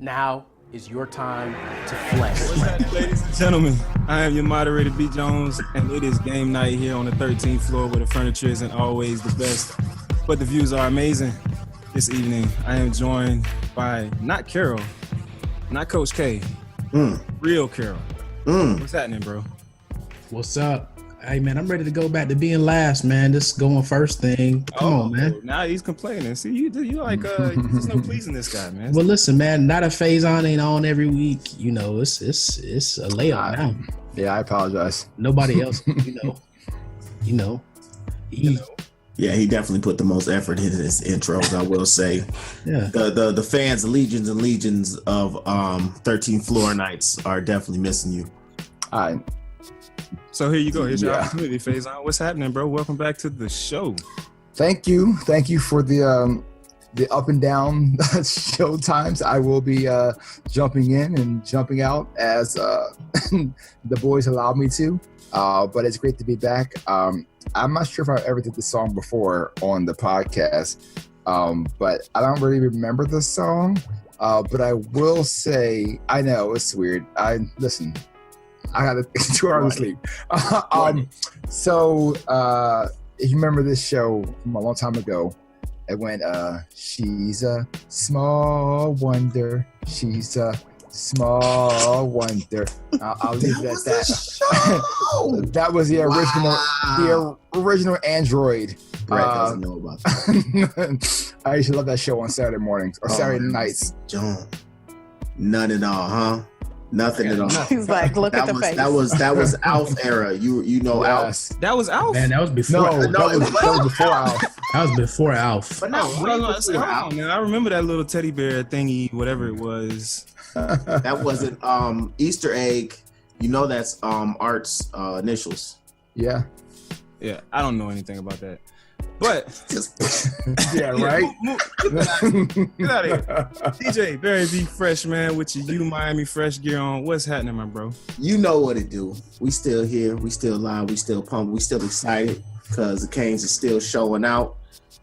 Now is your time to flex. What's happening, ladies and gentlemen? I am your moderator, B. Jones, and it is game night here on the 13th floor where the furniture isn't always the best, but the views are amazing. This evening, I am joined by not Carol, not Coach K, real Carol. What's happening, bro? What's up? Hey, man, I'm ready to go back to being last, man. Just going first thing. Come on, man. Now he's complaining. See, you like, there's no pleasing this guy, man. Well, listen, man, not a phase on ain't on every week. You know, it's a layup now. Yeah, I apologize. Nobody else, you know. Yeah, he definitely put the most effort into his intros, I will say. Yeah. The fans, legions and legions of 13th Floor Nights are definitely missing you. All right. So here you go. Here's your opportunity, Faison. What's happening, bro? Welcome back to the show. Thank you for the up and down show times. I will be jumping in and jumping out as the boys allow me to. But it's great to be back. I'm not sure if I ever did the song before on the podcast, but I don't really remember the song. But I will say, I know it's weird. I got 2 hours of sleep. So if you remember this show from a long time ago, it went, she's a small wonder. She's a small wonder. I'll leave it at that. That was the original, the original Android. Brett doesn't know about that. I used to love that show on Saturday mornings or Saturday nights. John, none at all, huh? Nothing at all. He's like, look at the face. That was Alf era. You know Yes. Alf. That was Alf? Man, that was before. That was before Alf. That was before Alf. But no, I remember that little teddy bear thingy, whatever it was. that wasn't Easter egg. You know that's Art's initials. Yeah. Yeah, I don't know anything about that. But Yeah, right. Get out of here. DJ Barry B Fresh, man, with your U Miami Fresh gear on. What's happening, my bro? You know what it do. We still here. We still live. We still pumped. We still excited because the Canes are still showing out.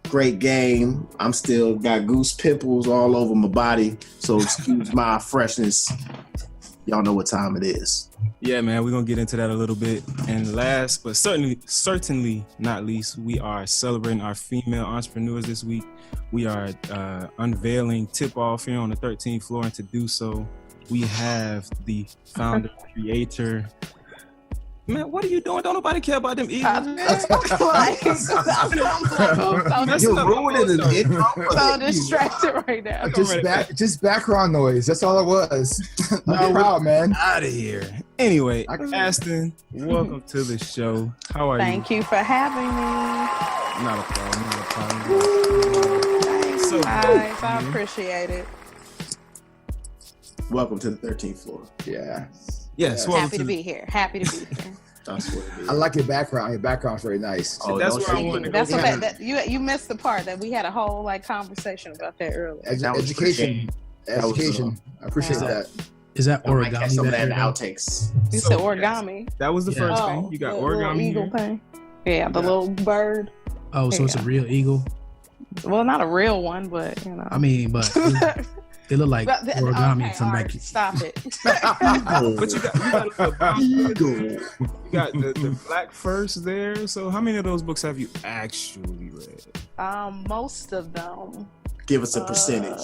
Great game. I'm still got goose pimples all over my body. So excuse my freshness. Y'all know what time it is. Yeah, man, we're going to get into that a little bit. And last, but certainly not least, we are celebrating our female entrepreneurs this week. We are unveiling tip-off here on the 13th floor. And to do so, we have the founder, creator. Man, what are you doing? Don't nobody care about them Eagles. You're ruining the intro. So distracted right now. Just background noise. That's all it was. I'm proud, man. Out of here. Anyway, Astin, welcome to the show. How are you? Thank you for having me. Not a problem. Thanks, So, guys. I appreciate it. Welcome to the 13th floor. Yeah. Yes, Happy to be here. Happy to be here. That's what it is. I like your background. Your background's very nice. Oh, That's don't where I shake wanted it. to go. That's what you missed the part that we had a whole conversation about that earlier. That was Education. Education. I appreciate that. Is that I might catch origami some of back that in there, the though? outtakes. You said origami. That was the Yeah. first thing. You got the origami little eagle here. thing. Yeah, the little bird. Oh, so it's a real eagle? Well, not a real one, but you know. I mean, but they look like origami from back. Stop it. But you got the black first there. So how many of those books have you actually read? Most of them. Give us a percentage.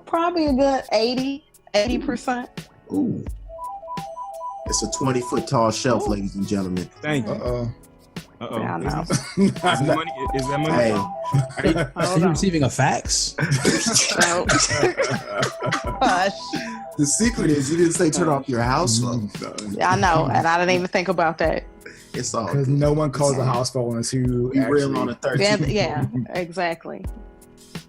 Probably a good 80%. Ooh. It's a 20-foot tall shelf, ladies and gentlemen. Thank you. Uh-oh. Yeah, I know. Is that money? Hey, Are you receiving a fax? No. Hush. the secret is you didn't say turn off your house phone. I know, and I didn't even think about that. It's all Because good. no one calls a house phone unless you We real actually... on a 13th. Yeah, exactly.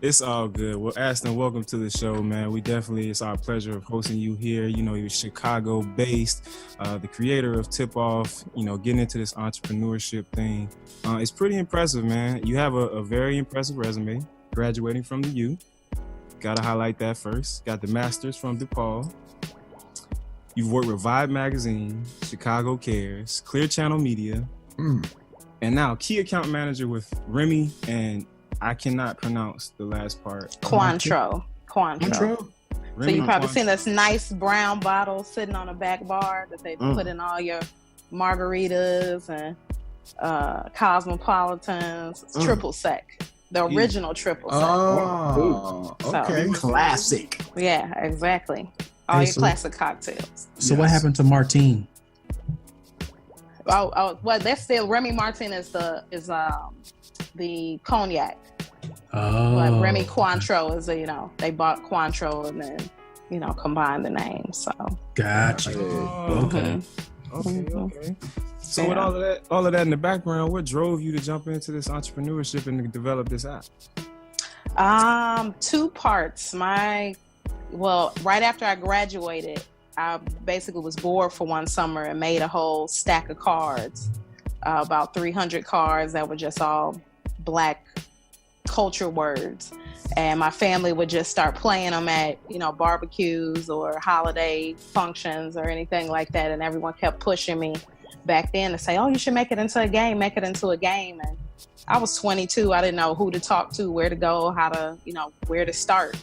It's all good. Well, Astin, welcome to the show, man. It's our pleasure of hosting you here. You know, you're Chicago-based, the creator of Tip Off, getting into this entrepreneurship thing. It's pretty impressive, man. You have a very impressive resume, graduating from the U. Got to highlight that first. Got the master's from DePaul. You've worked with Vibe Magazine, Chicago Cares, Clear Channel Media, and now key account manager with Remy and I cannot pronounce the last part. Cointreau. So you probably seen this nice brown bottle sitting on a back bar that they put in all your margaritas and cosmopolitans. It's triple sec, the original triple sec. Oh, okay. Classic. Yeah, exactly. All your classic cocktails. So what happened to Martine? Well, that's still Remy Martin is the cognac. Oh. But Remy Cointreau is they bought Cointreau and then combined the names. So gotcha. Okay. Okay. So with all of that in the background, what drove you to jump into this entrepreneurship and to develop this app? Two parts. Right after I graduated, I basically was bored for one summer and made a whole stack of cards, about 300 cards that were just all Black culture words. And my family would just start playing them at, barbecues or holiday functions or anything like that. And everyone kept pushing me back then to say, oh, you should make it into a game. And I was 22. I didn't know who to talk to, where to go, how to, where to start.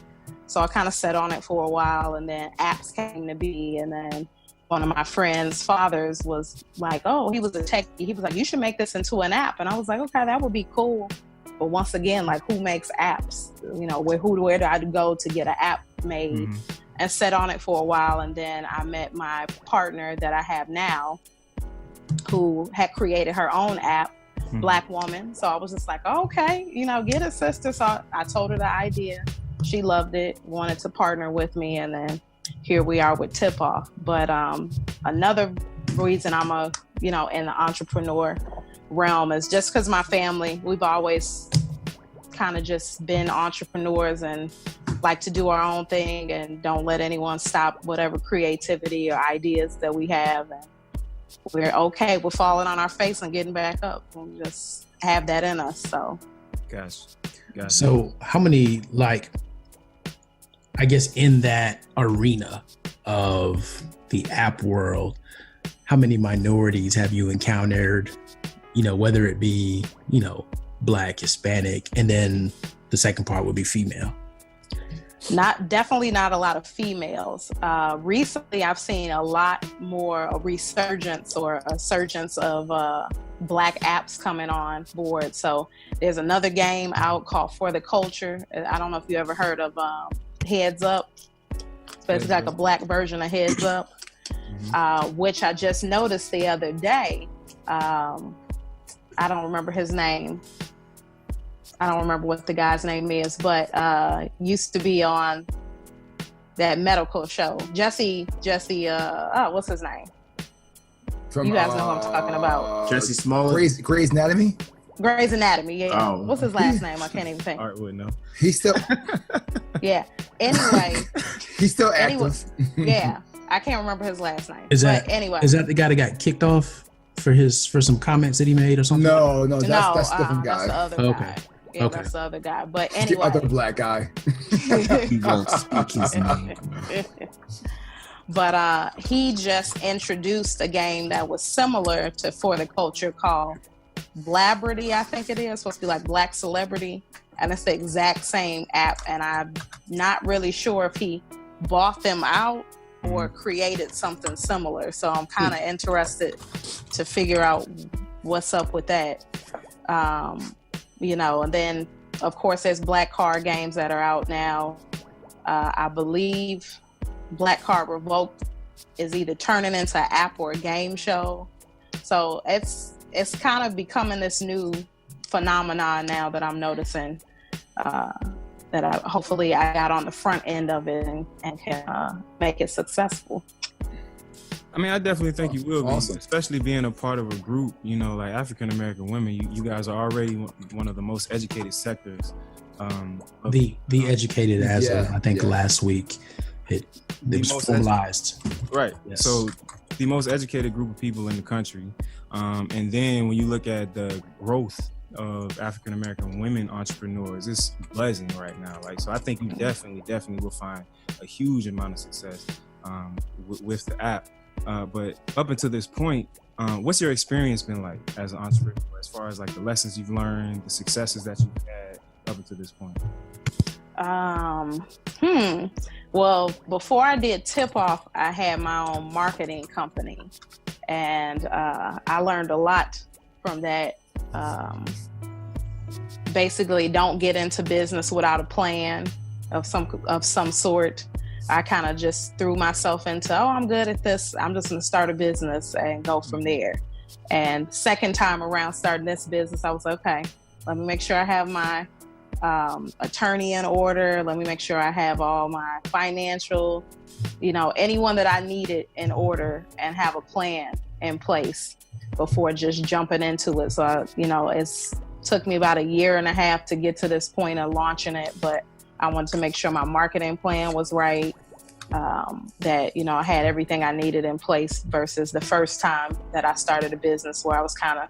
So I kind of sat on it for a while, and then apps came to be. And then one of my friend's fathers was like, oh, he was a techie. He was like, you should make this into an app. And I was like, okay, that would be cool. But once again, like, who makes apps? Where do I go to get an app made? Mm-hmm. And sat on it for a while. And then I met my partner that I have now, who had created her own app, Black woman. So I was just like, oh, okay, get it, sister. So I told her the idea. She loved it, wanted to partner with me. And then here we are with Tip Off. But another reason I'm in the entrepreneur realm is just because my family, we've always kind of just been entrepreneurs and like to do our own thing and don't let anyone stop whatever creativity or ideas that we have. And we're okay with falling on our face and getting back up and just have that in us. So Gotcha. So how many, I guess in that arena of the app world, how many minorities have you encountered, whether it be, Black, Hispanic, and then the second part would be female? Definitely not a lot of females. Recently, I've seen a lot more a resurgence or a surgence of Black apps coming on board. So there's another game out called For the Culture. I don't know if you ever heard of Heads Up. It's basically like a Black version of Heads Up, which I just noticed the other day. I don't remember his name. I don't remember what the guy's name is, but used to be on that medical show. Jesse, what's his name? You guys know who I'm talking about. Jesse Smollett. Grey's Anatomy? Grey's Anatomy, yeah. Oh. What's his last name? I can't even think. Art would know. He's still... Yeah. Anyway. He's still active. Yeah. I can't remember his last name. Is that the guy that got kicked off for some comments that he made or something? No, that's different guy. That's the other guy. Yeah, okay. That's the other guy. But anyway. The other Black guy. He won't speak his name. But he just introduced a game that was similar to For the Culture called Blabrity, I think it is. It's supposed to be like Black Celebrity. And it's the exact same app. And I'm not really sure if he bought them out or created something similar. So I'm kind of interested to figure out what's up with that. And then of course there's Black card games that are out now. I believe Black Card Revoked is either turning into an app or a game show. So it's kind of becoming this new phenomenon now that I'm noticing, that hopefully I got on the front end of it and can make it successful. I mean, I definitely think you will be, especially being a part of a group, like African American women. You guys are already one of the most educated sectors. The educated as of, I think last week, it was formalized. Right. Yes. So the most educated group of people in the country. And then when you look at the growth of African American women entrepreneurs, it's buzzing right now. So I think you definitely will find a huge amount of success with the app. But up until this point, what's your experience been like as an entrepreneur, as far as the lessons you've learned, the successes that you've had up until this point? Well, before I did Tip Off, I had my own marketing company, and I learned a lot from that. Basically, don't get into business without a plan of some sort. I kind of just threw myself into, I'm good at this, I'm just going to start a business and go from there. And second time around starting this business, I was okay, let me make sure I have my attorney in order. Let me make sure I have all my financial, anyone that I needed in order, and have a plan in place before just jumping into it. So, it's took me about 1.5 years to get to this point of launching it, but I wanted to make sure my marketing plan was right, that, I had everything I needed in place versus the first time that I started a business where I was kind of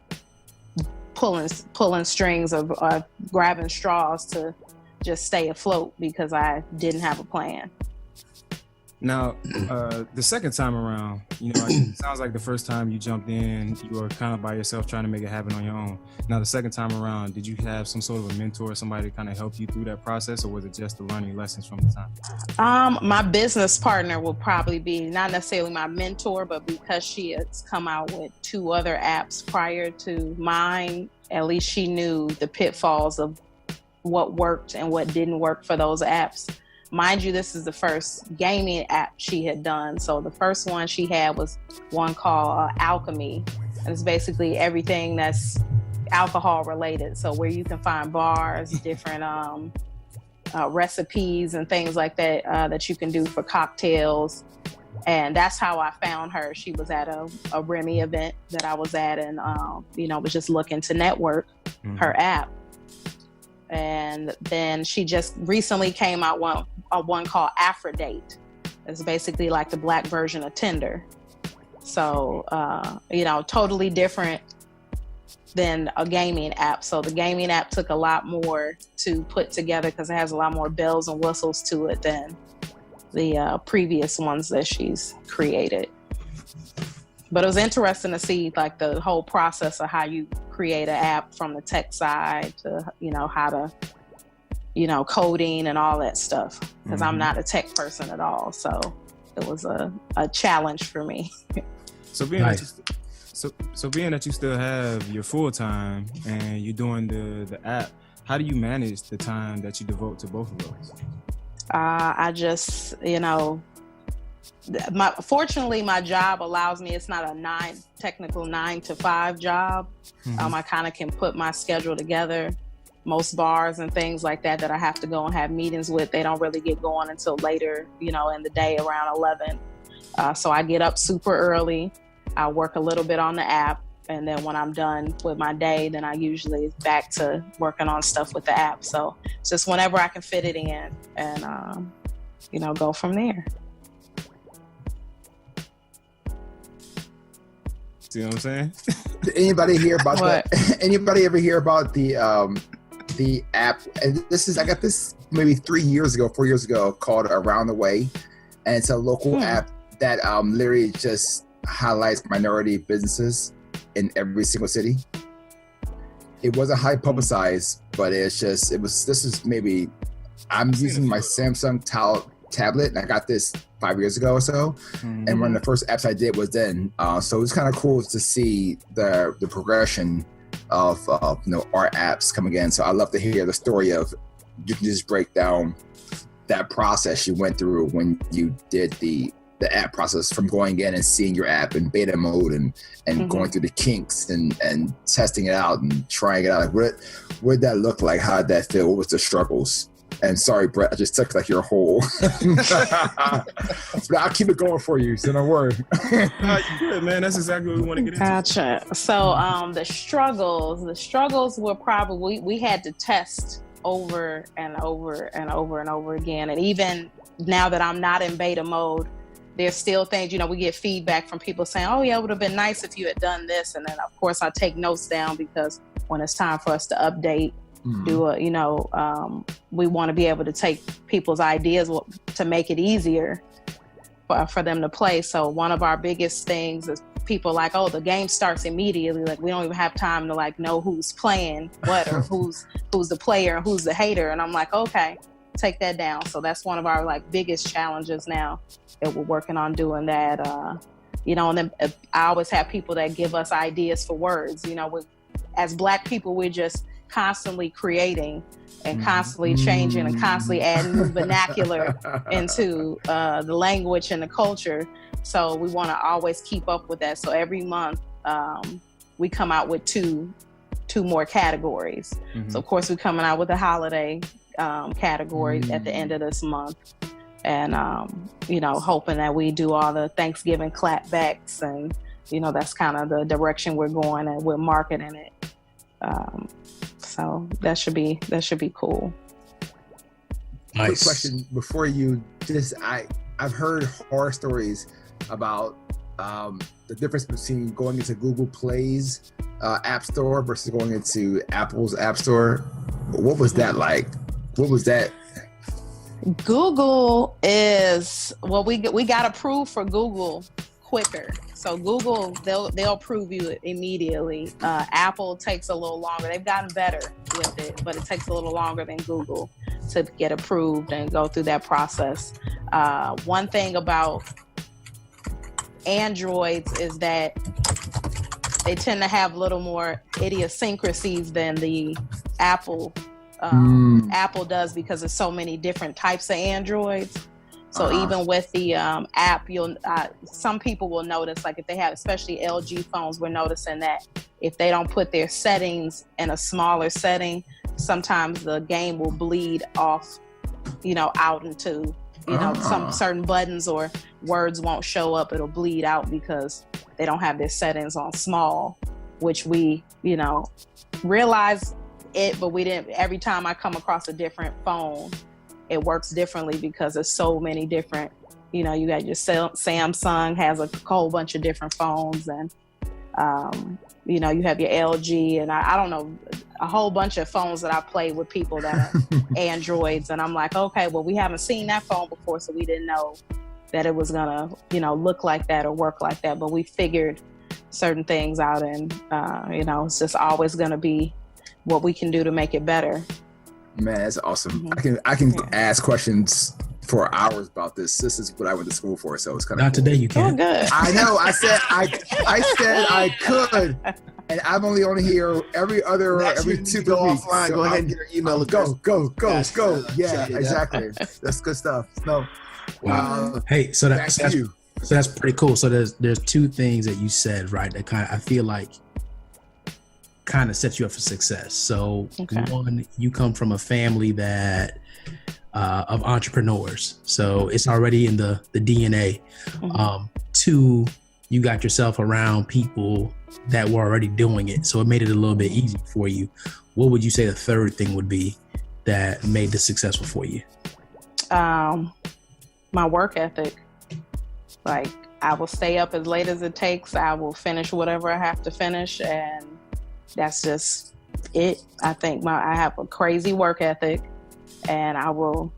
pulling strings of grabbing straws to just stay afloat because I didn't have a plan. Now, the second time around, it sounds like the first time you jumped in, you were kind of by yourself trying to make it happen on your own. Now, the second time around, did you have some sort of a mentor, somebody to kind of help you through that process, or was it just the learning lessons from the time? My business partner will probably be not necessarily my mentor, but because she has come out with 2 other apps prior to mine, at least she knew the pitfalls of what worked and what didn't work for those apps. Mind you, this is the first gaming app she had done. So the first one she had was one called Alchemy. And it's basically everything that's alcohol related. So where you can find bars, different recipes and things like that that you can do for cocktails. And that's how I found her. She was at a Remy event that I was at, and was just looking to network her app. And then she just recently came out one called Aphrodite. It's basically like the black version of Tinder. So, totally different than a gaming app. So the gaming app took a lot more to put together because it has a lot more bells and whistles to it than the previous ones that she's created. But it was interesting to see like the whole process of how you create an app from the tech side to, how to, coding and all that stuff. Because I'm not a tech person at all. So it was a challenge for me. So being that you still have your full time and you're doing the app, how do you manage the time that you devote to both of those? I just, fortunately, my job allows me, it's not a technical 9 to 5 job. I kind of can put my schedule together. Most bars and things like that I have to go and have meetings with, they don't really get going until later, in the day around 11. So I get up super early. I work a little bit on the app. And then when I'm done with my day, then I usually back to working on stuff with the app. So it's just whenever I can fit it in and, go from there. See what I'm saying? Did anybody hear about that? Anybody ever hear about the app? And I got this maybe 4 years ago called Around the Way. And it's a local app that literally just highlights minority businesses in every single city. It wasn't high publicized, but this is maybe, I'm using my Samsung tablet, and I got this 5 years ago or so. And one of the first apps I did was then. So it's kind of cool to see the progression of our apps coming in. So I love to hear the story of, you can just break down that process you went through when you did the app process, from going in and seeing your app in beta mode and going through the kinks and testing it out and trying it out. Like, what did that look like? How did that feel? What was the struggles? And sorry, Brett, I just took like your whole. But I'll keep it going for you, so don't worry. You're good, man. That's exactly what we want to get into. Gotcha. So the struggles were probably, we had to test over and over and over and over again. And even now that I'm not in beta mode, there's still things, we get feedback from people saying, oh yeah, it would have been nice if you had done this. And then of course I take notes down, because when it's time for us to update, we want to be able to take people's ideas to make it easier for them to play. So one of our biggest things is people like, oh, the game starts immediately. Like, we don't even have time to like know who's playing what or who's the player and who's the hater. And I'm like, okay, take that down. So that's one of our like biggest challenges now that we're working on doing that. And then I always have people that give us ideas for words. As Black people, we're just constantly creating and constantly changing and constantly adding new vernacular into the language and the culture. So we want to always keep up with that. So every month we come out with two more categories. So of course we're coming out with the holiday category at the end of this month. And, hoping that we do all the Thanksgiving clapbacks, and, that's kind of the direction we're going, and we're marketing it. So that should be cool. Nice. Quick question before you I've heard horror stories about the difference between going into Google Play's App Store versus going into Apple's App Store. What was that like? What was that? Google is, well, we got approved for Google quicker. So Google, they'll approve you immediately. Apple takes a little longer. They've gotten better with it, but it takes a little longer than Google to get approved and go through that process. One thing about Androids is that they tend to have a little more idiosyncrasies than the Apple does, because there's so many different types of Androids. So even with the app, some people will notice, like if they have, especially LG phones, we're noticing that if they don't put their settings in a smaller setting, sometimes the game will bleed off, out into, some certain buttons or words won't show up. It'll bleed out because they don't have their settings on small, which we, realize it, but we didn't. Every time I come across a different phone, it works differently because there's so many different, you got your Samsung has a whole bunch of different phones, and you have your LG, and I don't know, a whole bunch of phones that I played with people that are Androids, and I'm like, okay, well, we haven't seen that phone before, so we didn't know that it was gonna, look like that or work like that, but we figured certain things out, and it's just always gonna be what we can do to make it better. Man, that's awesome. I can ask questions for hours about this. This is what I went to school for, so it's kind of not cool. today. You can't. Oh, good. I know. I said I could, and I'm only here every 2 go weeks. offline. So go ahead and get your email address. Go. Yeah, exactly. That's good stuff. No. Wow. Hey, so that's pretty cool. So there's two things that you said, right, that kind of, I feel like, kind of sets you up for success. So one, you come from a family that of entrepreneurs, so it's already in the DNA. Two, you got yourself around people that were already doing it, so it made it a little bit easier for you. What would you say the third thing would be that made this successful for you? My work ethic. Like, I will stay up as late as it takes. I will finish whatever I have to finish, and that's just it. I think I have a crazy work ethic, and I will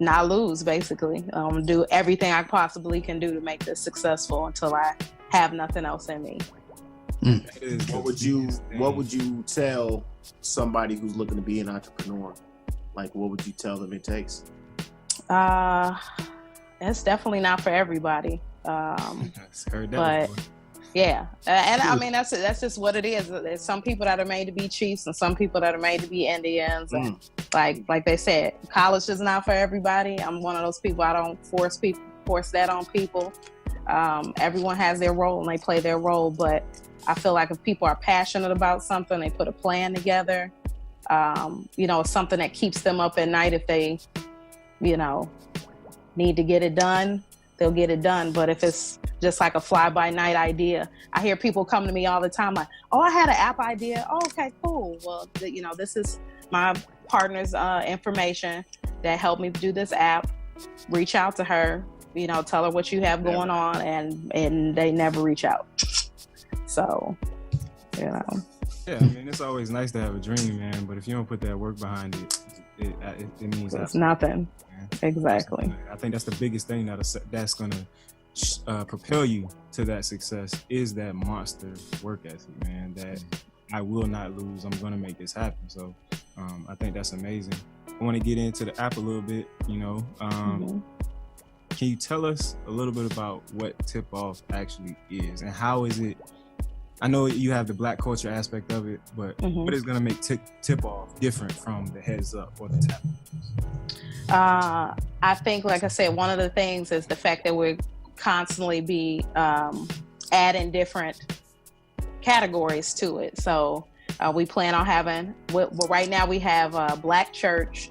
not lose, basically. Do everything I possibly can do to make this successful until I have nothing else in me. What would you tell somebody who's looking to be an entrepreneur? Like, what would you tell them it takes? It's definitely not for everybody. Heard that but before. yeah, and I mean that's just what it is. There's some people that are made to be chiefs, and some people that are made to be Indians. And like they said, college is not for everybody. I'm one of those people. I don't force that on people. Everyone has their role and they play their role. But I feel like if people are passionate about something, they put a plan together. It's something that keeps them up at night. If they, need to get it done, they'll get it done. But if it's just like a fly-by-night idea, I hear people come to me all the time like, oh, I had an app idea. Oh, okay, cool. Well, this is my partner's information that helped me do this app. Reach out to her, tell her what you have going on, and they never reach out. So, Yeah, I mean, it's always nice to have a dream, man, but if you don't put that work behind it, it means it's nothing. Man. Exactly. I think that's the biggest thing that's going to propel you to that success is that monster work ethic, man, that I will not lose. I'm going to make this happen. So I think that's amazing. I want to get into the app a little bit, you know. Can you tell us a little bit about what tip-off actually is and how is it? I know you have the Black culture aspect of it, but what is going to make tip-off different from the heads up or the tap? I think, like I said, one of the things is the fact that we're constantly be adding different categories to it. So we plan on having, right now we have Black church.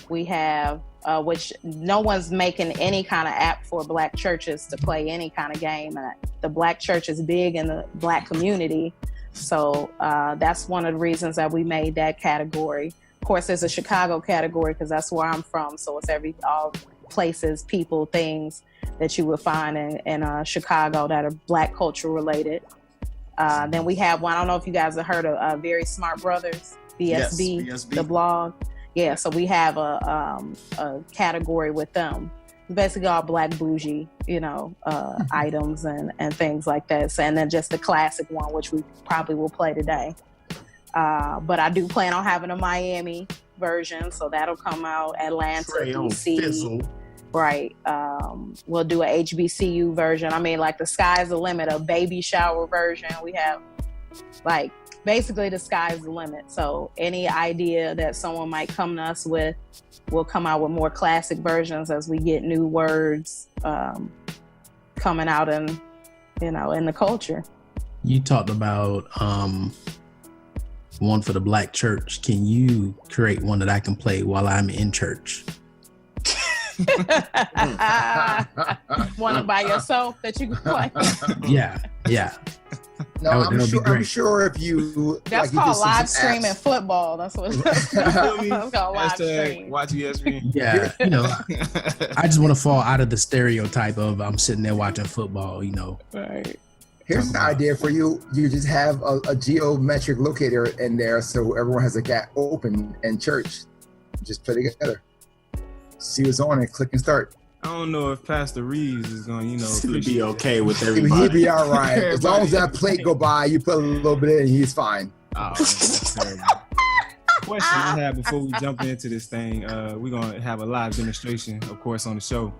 We have, which no one's making any kind of app for Black churches to play any kind of game. And the Black church is big in the Black community. So that's one of the reasons that we made that category. Of course, there's a Chicago category because that's where I'm from. So it's all places, people, things that you would find in Chicago that are Black culture related. Then we have one, I don't know if you guys have heard of Very Smart Brothers, BSB, Yes, BSB. the blog. Yeah, so we have a category with them. Basically all Black bougie, items and things like that. So, and then just the classic one, which we probably will play today. But I do plan on having a Miami version, so that'll come out. Atlanta, DC. Right. We'll do a HBCU version. I mean, like the sky's the limit, a baby shower version. We have like basically the sky's the limit. So any idea that someone might come to us with, we'll come out with more classic versions as we get new words coming out in the culture. You talked about one for the Black church. Can you create one that I can play while I'm in church? One by yourself that you can play. Yeah. No, I'm sure if you. That's like, called you live streaming football. That's what it's called. Live stream. Watch ESPN. Yeah, I just want to fall out of the stereotype of I'm sitting there watching football. Right. Here's an idea for you. You just have a geometric locator in there, so everyone has a gap open in church. Just play together. See what's on and click and start. I don't know if Pastor Reeves is going, He'll be okay with everybody. He'll be all right. As long as that plate go by, you put a little bit in, he's fine. Oh, that's terrible. Question I have before we jump into this thing, we're going to have a live demonstration, of course, on the show.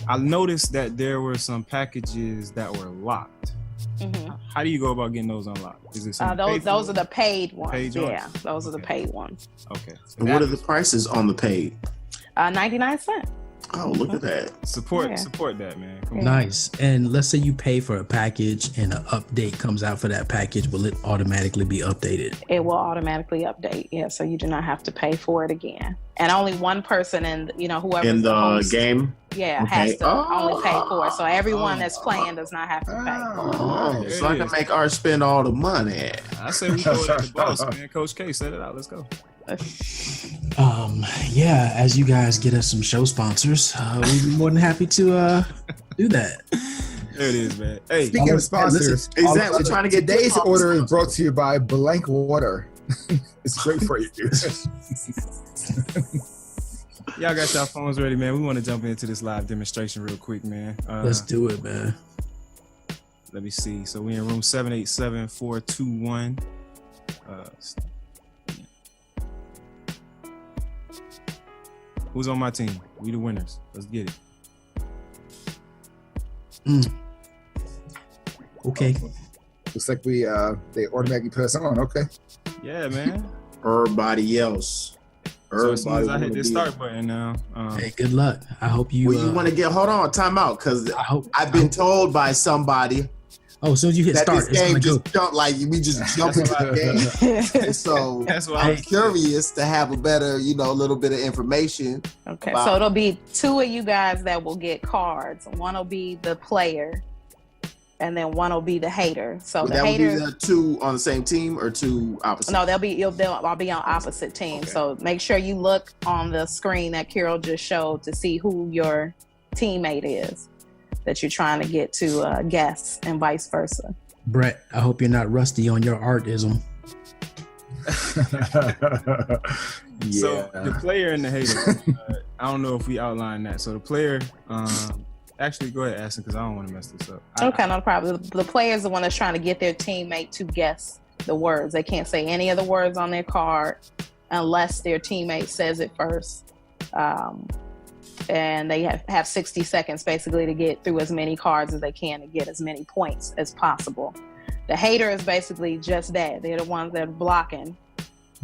I noticed that there were some packages that were locked. Mm-hmm. How do you go about getting those unlocked? Is it those are the paid ones. Yeah, those are the paid ones. Okay. And what are the prices on the paid? 99 cents. Oh, look at that. Support that, man. Come on. Nice. And let's say you pay for a package and an update comes out for that package. Will it automatically be updated? It will automatically update. Yeah. So you do not have to pay for it again. And only one person whoever in the game. Yeah, has to only pay for it. So everyone that's playing does not have to pay. So I can make Art spend all the money. I say we go at the boss, man. Coach K, set it out. Let's go. As you guys get us some show sponsors, we'd be more than happy to do that. There it is, man. Hey, speaking of sponsors, exactly. Trying to get today's order is brought to you by Blank Water. It's great for you. Y'all got y'all phones ready, man. We want to jump into this live demonstration real quick, man. Let's do it, man. Let me see. So we in room 787-421. Who's on my team? We the winners. Let's get it. Okay. Looks like they automatically put us on. Okay. Yeah, man. Everybody else. So as soon as I hit this start button now. Hey, good luck. I hope you. Well, you want to hold on, time out, because I've been told by somebody. Oh, so you hit that start. This game just jumped, we just jump into the game. So that's why I'm curious to have a better, little bit of information. Okay, so it'll be two of you guys that will get cards. One will be the player, and then one will be the hater. So the hater will be the two on the same team or two opposite? No, I'll be on opposite teams. Okay. So make sure you look on the screen that Carol just showed to see who your teammate is that you're trying to get to guess, and vice versa. Brett, I hope you're not rusty on your artism. Yeah. So the player and the hater, I don't know if we outlined that. So the player, actually go ahead, Astin, because I don't want to mess this up. Okay, no problem. The player is the one that's trying to get their teammate to guess the words. They can't say any of the words on their card. unless their teammate says it first. And they have 60 seconds basically to get through as many cards as they can to get as many points as possible. The hater is basically just that. They're the ones that are blocking.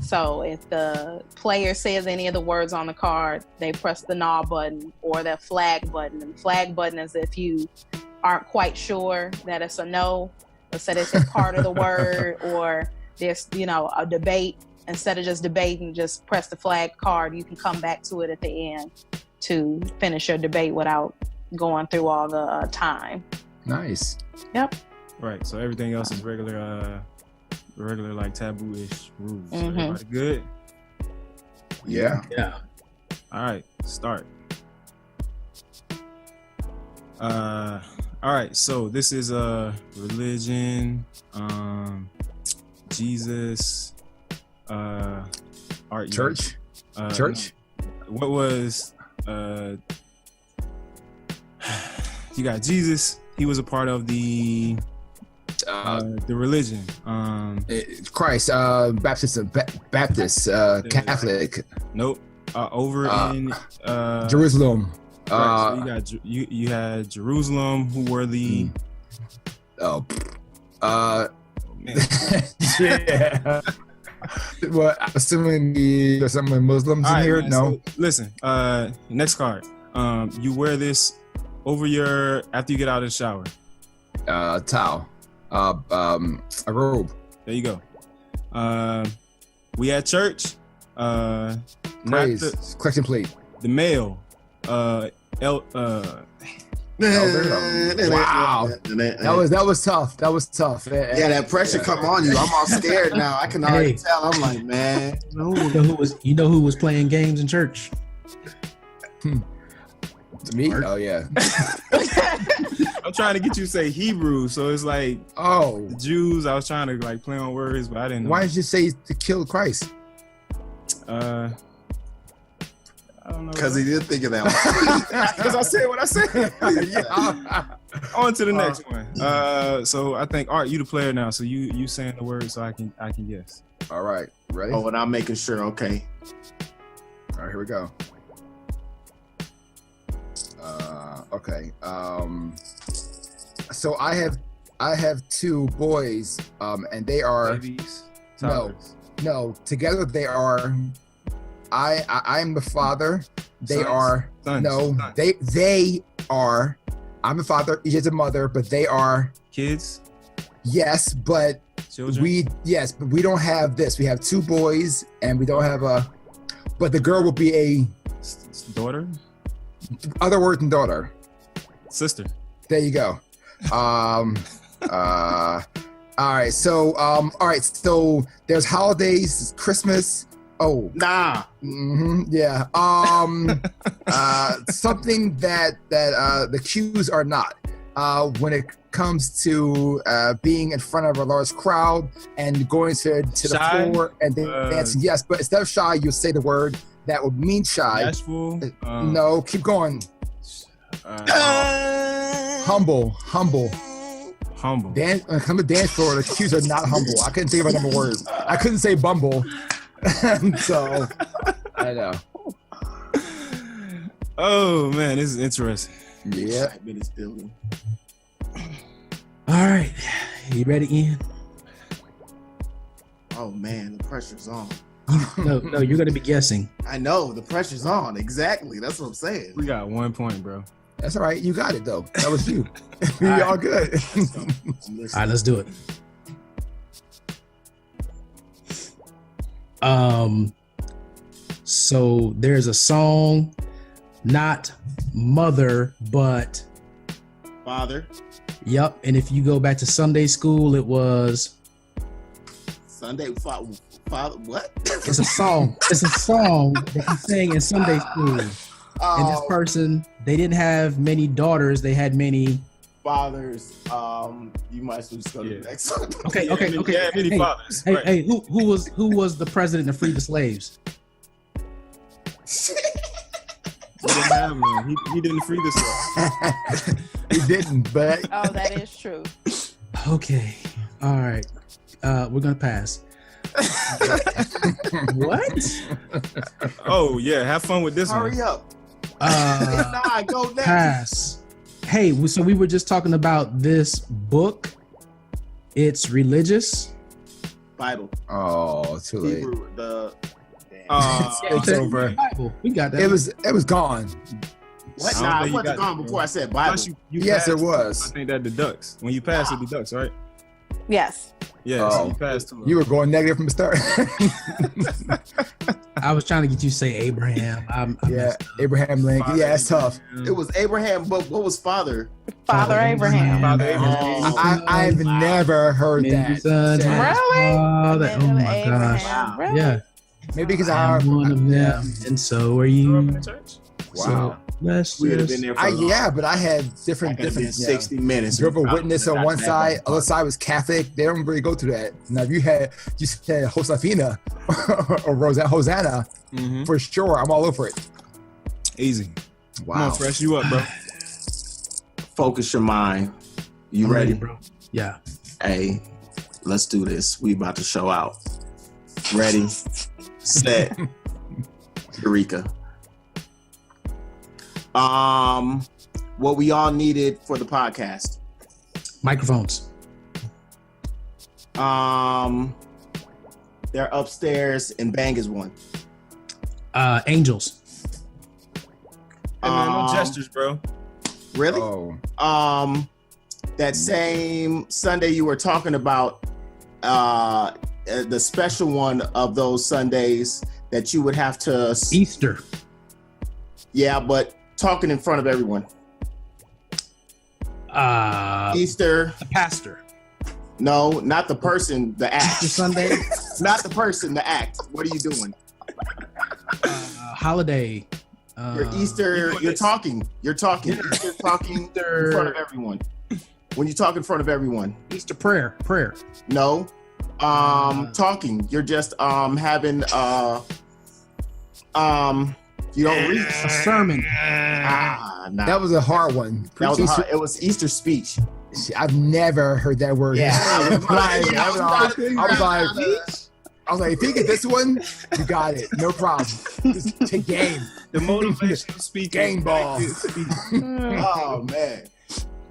So if the player says any of the words on the card, they press the null button or the flag button. And the flag button is if you aren't quite sure that it's a no, or said it's a part of the word, or there's, a debate. Instead of just debating, just press the flag card. You can come back to it at the end to finish your debate without going through all the time. Nice. Yep. Right. So everything else is regular like taboo-ish rules. So everybody good? Yeah. Yeah. All right, start. All right, so this is religion, Jesus, art, Church. Church. What was you got Jesus? He was a part of the religion. Christ. Baptist. Catholic. Nope. Over in Jerusalem. Right, so you had Jerusalem, who were the man. Yeah. Well, assuming there's some Muslims in here. Man, no. So, listen. Next card. You wear this over after you get out of the shower. Towel. A robe. There you go. We at church. Praise. Collection plate. The male. Wow. That was tough. That was tough. Yeah, that pressure come on you. I'm all scared now. I can already tell. I'm like, man. No. You know who was playing games in church? Me? Oh yeah. I'm trying to get you to say Hebrew, so it's like the Jews. I was trying to like play on words, but I didn't know. Why did you say to kill Christ? I don't know. Because he did think of that one. Because I said what I said. Yeah. On to the next one. So I think Art, you the player now. So you saying the word so I can guess. All right. Ready? Oh, and I'm making sure. Okay. All right. Here we go. Okay. So I have two boys. And they are Babies. no. Together they are. I'm the father. They Sons. are Sons. no. Sons. They are. I'm the father. Each is a mother, but they are. Kids. Yes, but Children. we don't have this. We have two boys, and we don't have a. But the girl will be a Daughter. other word than daughter. Sister. There you go. All right. So So there's holidays, Christmas. Oh. Nah. Yeah. Something that the cues are not. When it comes to being in front of a large crowd and going to the Shy? floor and dancing. Yes, but instead of shy, you say the word that would mean shy. Bashful. No, keep going. Humble. Humble. When it comes to dance floor, the cues are not humble. I couldn't think of another word. I couldn't say bumble. So I know. Oh man, this is interesting. Yeah. All right. You ready, Ian? Oh man, the pressure's on. No, you're gonna be guessing. I know the pressure's on. Exactly. That's what I'm saying. We got 1 point, bro. That's all right. You got it though. That was you. You're all good. All right, let's do it. So there's a song, not mother, but Father. yep. And if you go back to Sunday school, it was. Sunday. Father. What? It's a song. It's a song that you sang in Sunday school. And this person, they didn't have many daughters. They had many fathers. You might as well just go to the next one. Okay. Yeah, many fathers. Right. Hey, who was the president that freed the slaves? He didn't have one. He didn't free the slaves. He didn't, but Oh, that is true. Okay. All right. We're gonna pass. What? Oh yeah, have fun with this Hurry one. up. Nah, go next. Pass. Hey, so we were just talking about this book. It's religious. Bible. Oh, too late. Hebrew, It's over. Bible. We got that. It was gone. what? I don't Nah, think it you wasn't got gone it, before bro. I said Bible. Plus you Yes, it passed. was. I think that deducts. When you pass, it deducts, right? Yes. Yeah, so Oh. you passed too. You were going negative from the start. I was trying to get you to say Abraham. I yeah, messed up. Abraham Lincoln. Yeah, it's tough. It was Abraham, but what was father? Father Abraham. Father Abraham. I've never heard that. Son, said. Really? Father. Oh my Abraham. gosh. Wow. Really? Yeah. Maybe because I'm one of them, and so are You grew up in you. the church? Wow. Let's We would have just. been there for Yeah, but I had different That could have been yeah. 60 minutes. Jehovah's We Witness probably on one got side, that other side was Catholic. They don't really go through that. Now, if you said Josefina or Hosanna, Mm-hmm. for sure, I'm all over it. Easy. Come Wow. on, fresh you up, bro. Focus your mind. You I'm ready? bro? Yeah. Hey, let's do this. We about to show out. Ready, set, Eureka. What we all needed for the podcast. Microphones. They're upstairs and Bang is one. Angels. Hey, man, no gestures, bro. Really? Oh, That same Sunday you were talking about, the special one of those Sundays that you would have to, Easter. yeah, but talking in front of everyone. Easter, The pastor. no, not the person, the act. Easter Sunday. Not the person, the act. What are you doing? Holiday. You're Easter, you're talking. You're talking. Yeah. Easter talking in front of everyone. When you talk in front of everyone. Easter prayer. Prayer. No. Talking. You're just having you don't read. A sermon. Nah. that was a hard one. That was hard. It was Easter speech. I've never heard that word. Yeah. I was like, if you get this one, you got it. No problem. Just take game. The motivational speaking. Game ball. Oh man.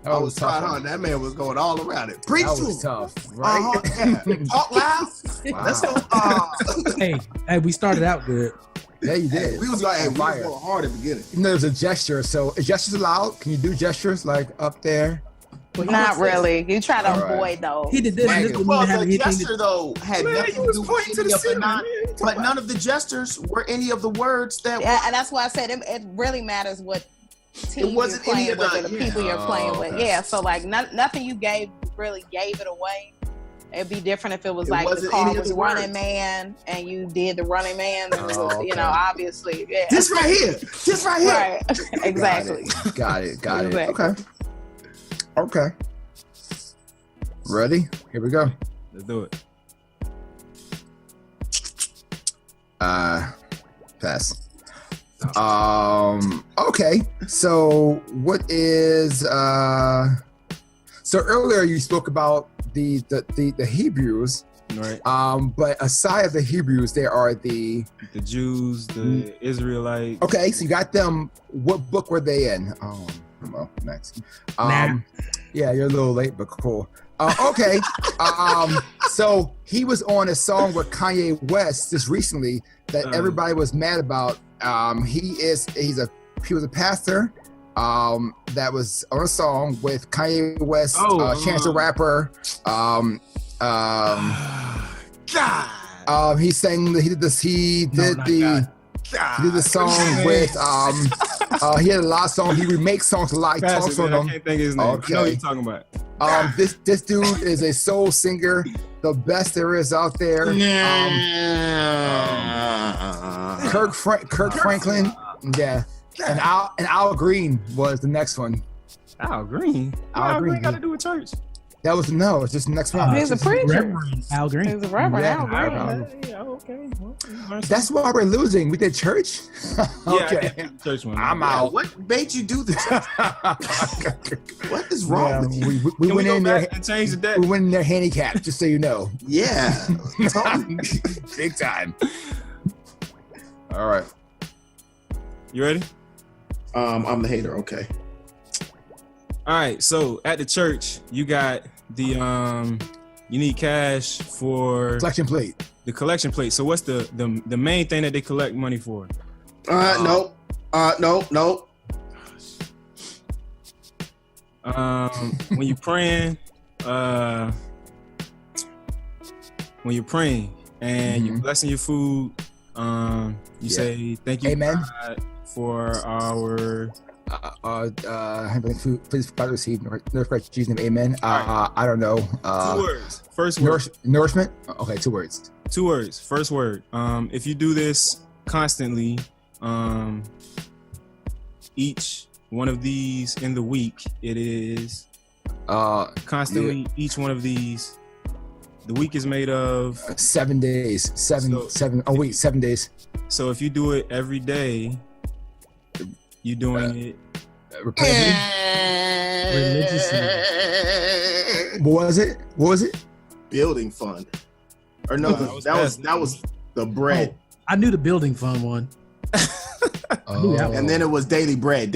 That I was was tough. trying hard. That man was going all around it. Preach That to was him. tough, right? Yeah. Talk loud. Wow. Let's go. Hey, we started out good. Yeah, you did. We was like, hey, we was Fire. going hard at the beginning. You know, there's a gesture. So, is gestures allowed? Can you do gestures like up there? Not really. You try to All right. avoid those. He did this. And this one Well, didn't have the anything to gesture though had Man, nothing you to was do with pointing to any the of the ceiling, non. man. But none of the gestures were any of the words that Yeah, and that's why I said it really matters what team wasn't you're any playing of with the- or the people yeah. you're playing Oh, with. okay. Yeah, so like nothing you gave really gave it away. It'd be different if it was It like the wasn't car any of was the running words. man and you did the running man. Then it was, Oh, you okay. know, obviously, yeah. this right here, this right here. Right, exactly. Got it. Got it. Exactly. Okay. Okay. Ready? Here we go. Let's do it. Pass. Okay. So what is so earlier you spoke about the Hebrews. Right. But aside of the Hebrews, there are the The Jews, the Israelites. okay, so you got them. What book were they in? Well, next. Yeah, you're a little late, but cool. Okay. So he was on a song with Kanye West just recently that everybody was mad about. He was a pastor. That was on a song with Kanye West, Chance the Rapper. God. He sang. He did this. He did the. He did the song with he had a lot of songs. He remakes songs a lot. He Pass talks it, on man. them. I can't think of his name. I know Okay. what you're talking about. This dude is a soul singer, the best there is out there. Kirk Franklin, yeah, and Al Green was the next one. Al Green. Al Al Green Green. got to do with church. That was no. It's just the next round. He's a preacher. Reverend Al Green. He's a reverend. Yeah, Al Green. Yeah, okay. Well, That's why we're losing. We did church. Okay. Yeah, church one. I'm Yeah, out. what made you do this? What is wrong with you? We Can went we go in there. back and change the deck? We went in there handicapped, just so you know. Yeah. Big time. All right. You ready? I'm the hater. Okay. All right. So at the church, you got the you need cash for Collection plate. the collection plate. So what's the main thing that they collect money for? Nope. Nope. When you're praying, and you're blessing your food, you say thank you, Amen. God, for our Heavenly food, please Father receive North Christ Jesus' name. Amen. I don't know. 2 words. First word. Nourishment. Okay, 2 words. 2 words. First word. If you do this constantly, each one of these in the week, it is constantly each one of these. The week is made of 7 days. 7. Oh wait, 7 days. So if you do it every day, you're doing it Repeatedly. Religiously. What was it? Building fund. Or no, that was the bread. I knew the building fund one. knew that one. And then it was daily bread.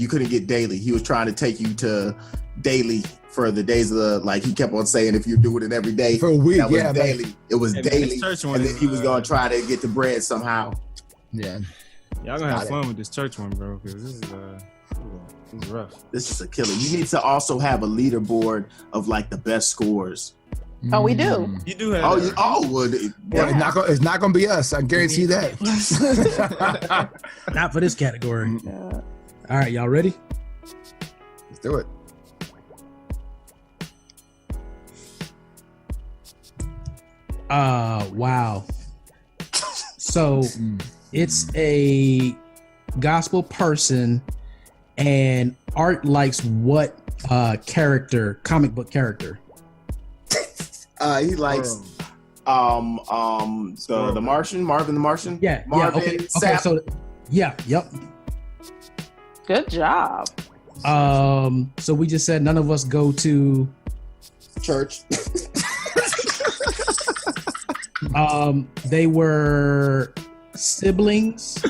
You couldn't get daily. He was trying to take you to daily for the days of the, like he kept on saying, if you're doing it every day, For a week, that was yeah, daily. man. It was Hey, man, daily. this church one And then is, he was going to try to get the bread somehow. Yeah. y'all gonna Got have it. fun with this church one, bro, because this is rough. This is a killer. You need to also have a leaderboard of like the best scores. Oh, we do. You do have Well, Well, it's not gonna be us. I guarantee that. Not for this category. All right, y'all ready? Let's do it. Wow. So it's a gospel person, and Art likes what comic book character? he likes the Martian, Marvin the Martian. Yeah, Marvin, okay. Sapp. So yep. Good job. So we just said none of us go to Church. they were siblings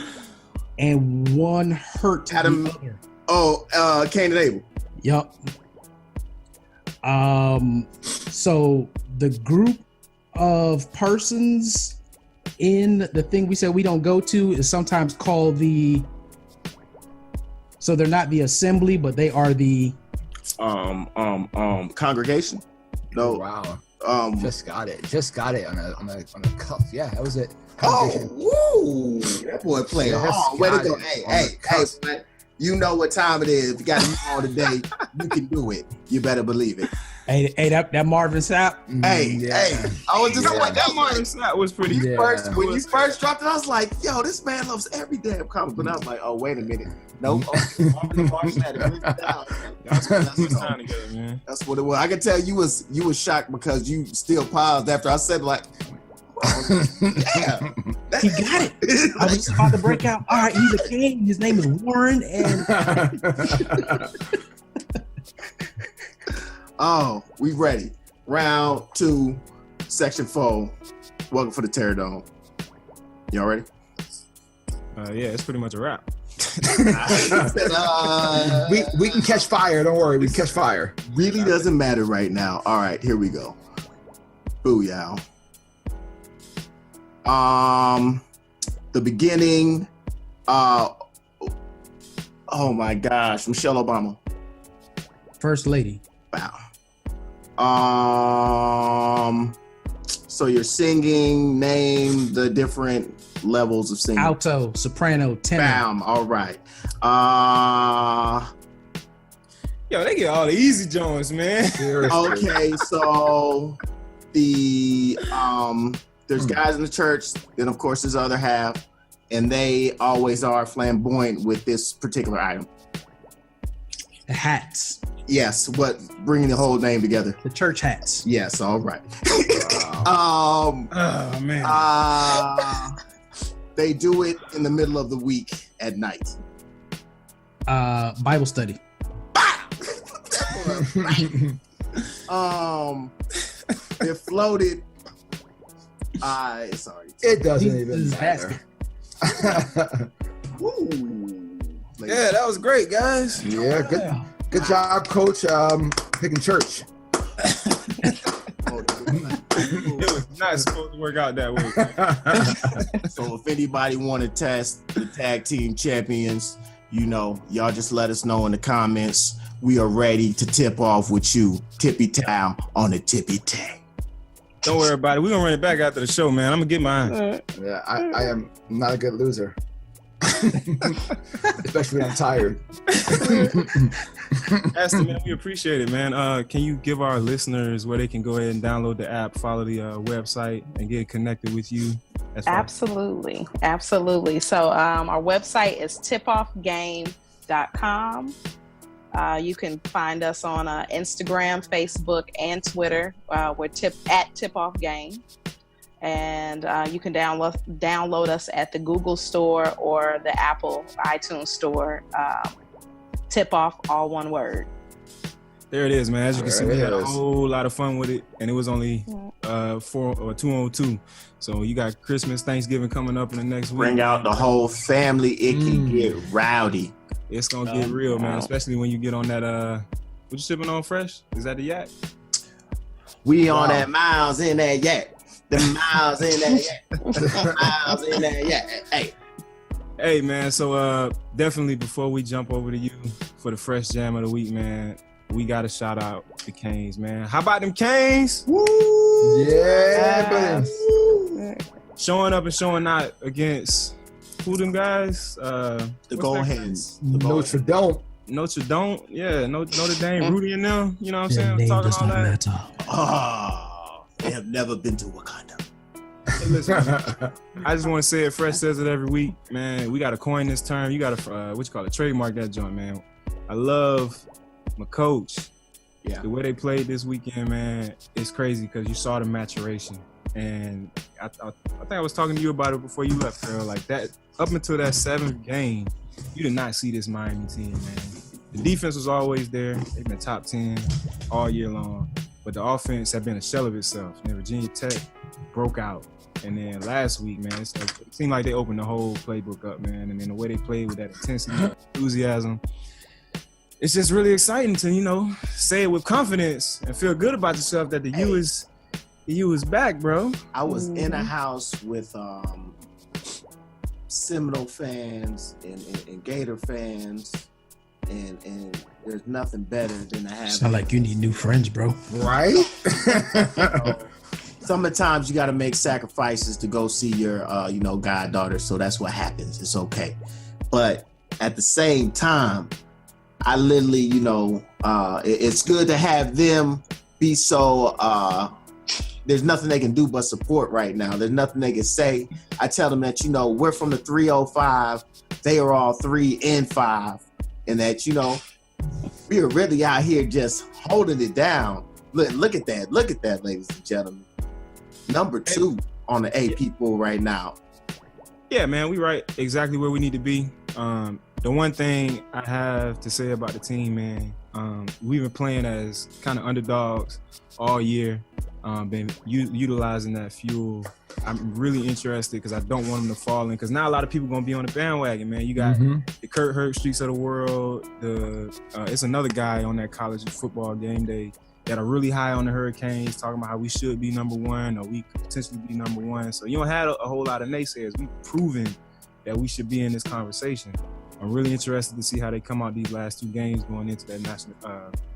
and one hurt Adam- the other. Cain and Abel. Yep. So the group of persons in the thing we said we don't go to is sometimes called so they're not the assembly, but they are the Congregation. No. Wow. Just Just got it on the cuff. Yeah, that was it. woo! That boy playing Just hard. Way to got go. it Hey, on hey, the cusp. man. You know what time it is. If you got you on today, you can do it. You better believe it. hey that Marvin Sapp. Hey, I was just Yeah. like, that Martin Sapp was pretty. Yeah. when you first dropped it, I was like, yo, this man loves every damn comic. But I was like, oh, wait a minute. Nope. That's time together, man. That's what it was. I can tell you was shocked because you still paused after I said like, yeah, He got it. I was just about to break out. All right, he's a king. His name is Warren, and oh, we ready. Round 2, section 4. Welcome for the Terror Dome. Y'all ready? Yeah, it's pretty much a wrap. we can catch fire. Don't worry, we can catch fire. Really doesn't matter right now. All right, here we go. Booyah. The beginning. Oh my gosh, Michelle Obama. First Lady. Wow. So you're singing. Name the different levels of singing. Alto, soprano, tenor. Bam. All right. Yo, they get all the easy joints, man. Seriously. Okay, so the there's guys in the church, then of course there's other half, and they always are flamboyant with this particular item. The hats. Yes, what bringing the whole name together? The church hats. Yes, all right. Oh man. They do it in the middle of the week at night. Bible study. It floated. Sorry. It doesn't Jesus even matter. Yeah, that was great, guys. Yeah, good job, Coach. Picking church. It was not supposed to work out that way. So if anybody want to test the tag team champions, y'all just let us know in the comments. We are ready to tip off with you. Tippy towel on the tippy tang. Don't worry about it. We're gonna run it back after the show, man. I'm gonna get mine. Yeah, I am not a good loser. Especially when I'm tired. Astin, man, we appreciate it, man. Can you give our listeners where they can go ahead and download the app, follow the website, and get connected with you? Absolutely. So our website is tipoffgame.com. You can find us on Instagram, Facebook, and Twitter. We're at tipoffgame. And you can download us at the Google Store or the Apple iTunes Store. Tip off, all one word. There it is, man. As you can see, we had a whole lot of fun with it, and it was only 202. So you got Christmas, Thanksgiving coming up in the next week. Bring out the whole family. It can get rowdy. It's gonna get real, man. Especially when you get on that. What you sipping on, fresh? Is that the yak? We on that miles in that yak. The miles in that yak. The miles in that yak. Hey, man. So definitely before we jump over to you for the fresh jam of the week, man, we got to shout out the Canes, man. How about them Canes? Woo! Yeah, buddy. Showing up and showing out against who them guys? The Gold Hens. Notre Dame. Notre Dame, yeah, Notre Dame, Rudy and them. You know what I'm saying? Name Talking does all not that. matter. They have never been to Wakanda. Hey, listen, I just want to say it. Fresh says it every week, man. We got to coin this term. You got to what you call it? Trademark that joint, man. I love my coach. Yeah. The way they played this weekend, man, it's crazy because you saw the maturation. And I think I was talking to you about it before you left, girl. Like that, up until that 7th game, you did not see this Miami team, man. The defense was always there. They've been top 10 all year long. But the offense had been a shell of itself. And Virginia Tech broke out. And then last week, man, it seemed like they opened the whole playbook up, man. And then the way they played with that intensity, that enthusiasm, it's just really exciting to, say it with confidence and feel good about yourself that the U is back, bro. I was in a house with Seminole fans and Gator fans, and there's nothing better than to have. Sound like you need new friends, bro. Right? Sometimes you got to make sacrifices to go see your, goddaughter. So that's what happens. It's okay. But at the same time, I literally, it's good to have them be so, there's nothing they can do but support right now. There's nothing they can say. I tell them that, we're from the 305. They are all 3 and 5. And that, we are really out here just holding it down. Look at that. Look at that, ladies and gentlemen. Number 2 on the AP pool right now. Yeah, man, we right exactly where we need to be. The one thing I have to say about the team, man, we've been playing as kind of underdogs all year, been utilizing that fuel. I'm really interested because I don't want them to fall in, because now a lot of people going to be on the bandwagon, man. You got the Kurt Herbstreits of the world. It's another guy on that college football game day that are really high on the Hurricanes, talking about how we should be number 1 or we could potentially be number 1. So you don't have a whole lot of naysayers. We've proven that we should be in this conversation. I'm really interested to see how they come out these last 2 games going into that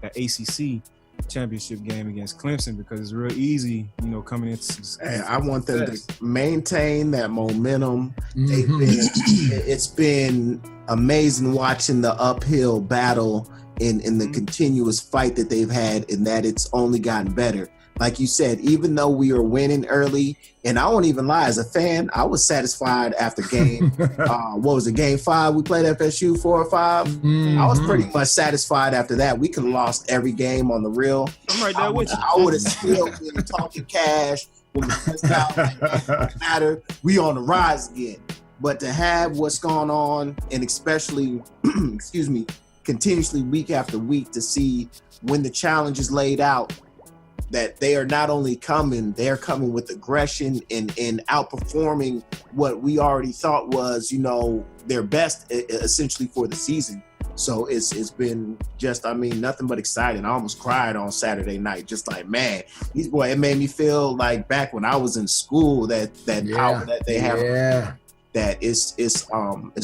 that ACC championship game against Clemson, because it's real easy, coming into. I want them to maintain that momentum. It's been amazing watching the uphill battle in the continuous fight that they've had, and that it's only gotten better. like you said, even though we were winning early, and I won't even lie, as a fan, I was satisfied after game. What was it, game 5? We played FSU 4 or 5. Mm-hmm. I was pretty much satisfied after that. We could have lost every game on the real. I'm right there with you. I would have still been talking cash. When we pressed out, like, it doesn't matter. We on the rise again. But to have what's going on, and especially, excuse me, continuously week after week, to see when the challenge is laid out, that they are not only coming, they're coming with aggression and outperforming what we already thought was, you know, their best essentially for the season. So it's been just, I mean, nothing but exciting. I almost cried on Saturday night, just like, man, these boys, it made me feel like back when I was in school, that power that they have. Yeah. That it's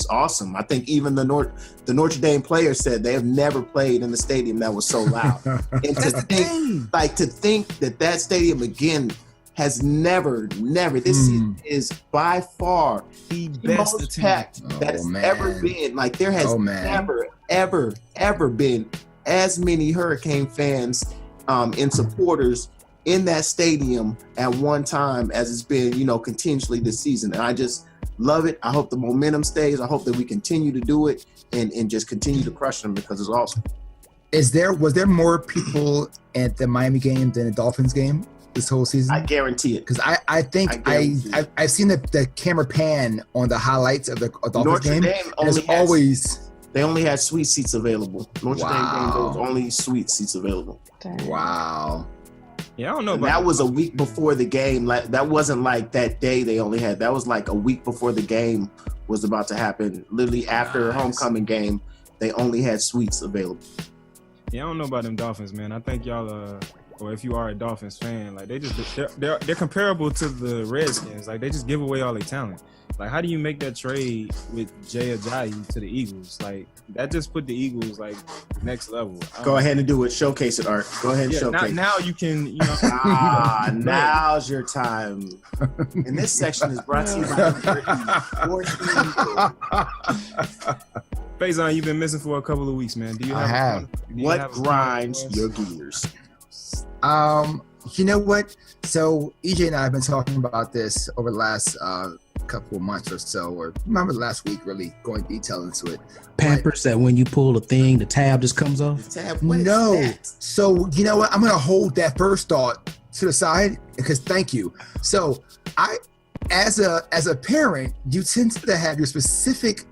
awesome. I think even the Notre Dame players said they have never played in a stadium that was so loud. And to think that stadium again has never this season is by far the best most packed that it's ever been. Like there has never, ever been as many Hurricane fans and supporters in that stadium at one time as it's been, you know, continuously this season. And I just love it. I hope the momentum stays. I hope that we continue to do it and just continue to crush them because it's awesome. Was there more people at the Miami game than the Dolphins game this whole season? I guarantee it. Because I think I've seen the camera pan on the highlights of the Dolphins game. They only had suite seats available. Notre Dame game, there was only suite seats available. Wow. Yeah, I don't know And about that was a week before the game. Like that wasn't like that day they only had. That was like a week before the game was about to happen. Literally after homecoming game, they only had suites available. Yeah, I don't know about them Dolphins, man. I think y'all or if you are a Dolphins fan, like they're comparable to the Redskins. Like they just give away all their talent. Like how do you make that trade with Jay Ajayi to the Eagles? Like that just put the Eagles like next level. Go ahead and do it. Showcase it, Art. Go ahead and showcase. Now you can, you know. Now's your time. And this section is brought to you by Faison, you've been missing for a couple of weeks, man. Do you have? What grinds your gears? You know what? So EJ and I have been talking about this over the last couple of months or so, or remember last week, really going detail into it. Pampers that when you pull a thing, the tab just comes off? No. So you know what? I'm gonna hold that first thought to the side because thank you. So I, as a parent, you tend to have your specific